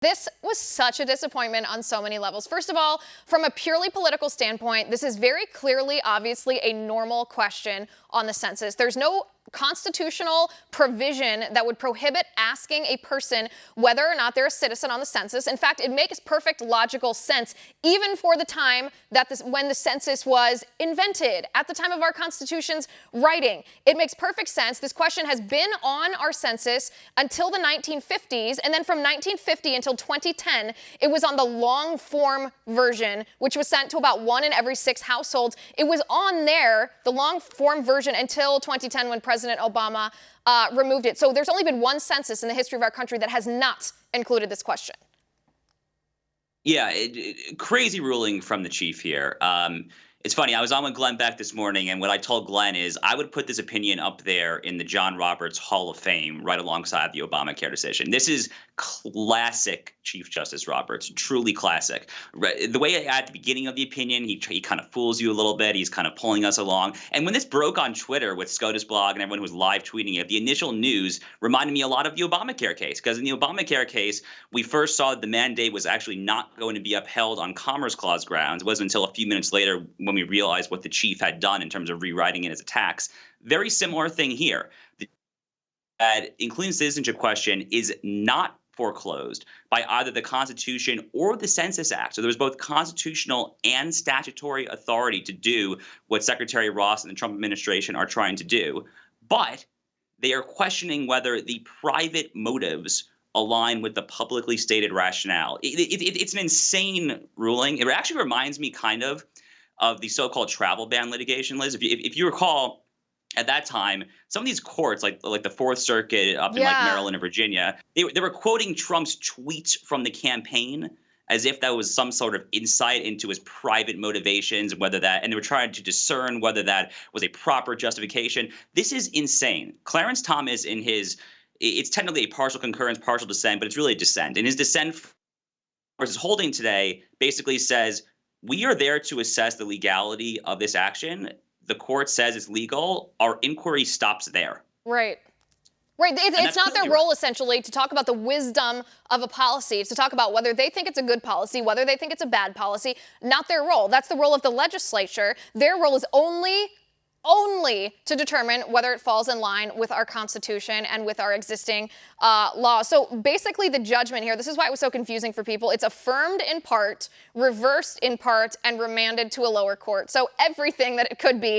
This was such a disappointment on so many levels. First of all, from a purely political standpoint, this is very clearly, obviously, a normal question on the census. There's no constitutional provision that would prohibit asking a person whether or not they're a citizen on the census. In fact, it makes perfect logical sense, even for the time that when the census was invented, at the time of our Constitution's writing. It makes perfect sense. This question has been on our census until the 1950s, and then from 1950 until 2010, it was on the long form version, which was sent to about 1 in every 6 households. It was on there, the long form version, until 2010 when President Obama removed it. So there's only been one census in the history of our country that has not included this question. Yeah, crazy ruling from the chief here. It's funny. I was on with Glenn Beck this morning, and what I told Glenn is I would put this opinion up there in the John Roberts Hall of Fame right alongside the Obamacare decision. This is classic Chief Justice Roberts, truly classic. The way at the beginning of the opinion, he kind of fools you a little bit. He's kind of pulling us along. And when this broke on Twitter with SCOTUS blog and everyone who was live tweeting it, the initial news reminded me a lot of the Obamacare case, because in the Obamacare case, we first saw that the mandate was actually not going to be upheld on Commerce Clause grounds. It wasn't until a few minutes later when we realized what the chief had done in terms of rewriting it as a tax. Very similar thing here. That including citizenship question is not foreclosed by either the Constitution or the Census Act. So there's both constitutional and statutory authority to do what Secretary Ross and the Trump administration are trying to do. But they are questioning whether the private motives align with the publicly stated rationale. It's an insane ruling. It actually reminds me kind of the so-called travel ban litigation, Liz. If you recall, at that time, some of these courts, like the Fourth Circuit up in like Maryland and Virginia, they were quoting Trump's tweets from the campaign as if that was some sort of insight into his private motivations, and they were trying to discern whether that was a proper justification. This is insane. Clarence Thomas, it's technically a partial concurrence, partial dissent, but it's really a dissent. And his dissent versus holding today basically says, we are there to assess the legality of this action. The court says it's legal. Our inquiry stops there. Right. Right. It's not their role, essentially, to talk about the wisdom of a policy. It's to talk about whether they think it's a good policy, whether they think it's a bad policy. Not their role. That's the role of the legislature. Their role is only to determine whether it falls in line with our Constitution and with our existing laws. So basically the judgment here, this is why it was so confusing for people. It's affirmed in part, reversed in part, and remanded to a lower court. So everything that it could be